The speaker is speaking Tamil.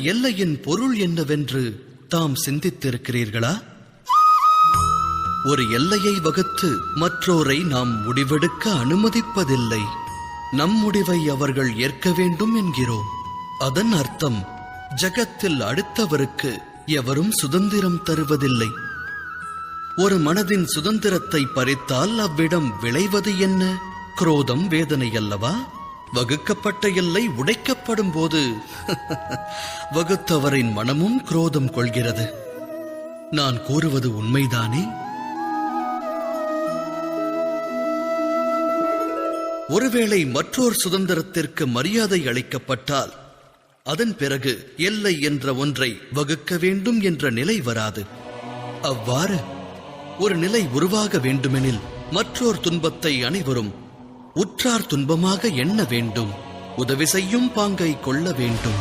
எல்லையின் பொருள் என்னவென்று தாம் சிந்தித்திருக்கிறீர்களா? ஒரு எல்லையை வகுத்து மற்றோரை நாம் முடிவெடுக்க அனுமதிப்பதில்லை. நம் முடிவை அவர்கள் ஏற்க வேண்டும் என்கிறோம். அதன் அர்த்தம் ஜகத்தில் அடுத்தவருக்கு எவரும் சுதந்திரம் தருவதில்லை. ஒரு மனதின் சுதந்திரத்தை பறித்தால் அவ்விடம் விளைவது என்ன? குரோதம், வேதனை அல்லவா? வகுக்கப்பட்ட எல்லை உடைக்கப்படும் போது வகுத்தவரின் மனமும் குரோதம் கொள்கிறது. நான் கூறுவது உண்மைதானே? ஒருவேளை மற்றோர் சுதந்திரத்திற்கு மரியாதை அளிக்கப்பட்டால் அதன் பிறகு எல்லை என்ற ஒன்றை வகுக்க வேண்டும் என்ற நிலை வராது. அவ்வாறு ஒரு நிலை உருவாக வேண்டுமெனில் மற்றோர் துன்பத்தை அனைவரும் உற்றார் துன்பமாக எண்ண வேண்டும். உதவி செய்யும் பாங்கை கொள்ள வேண்டும்.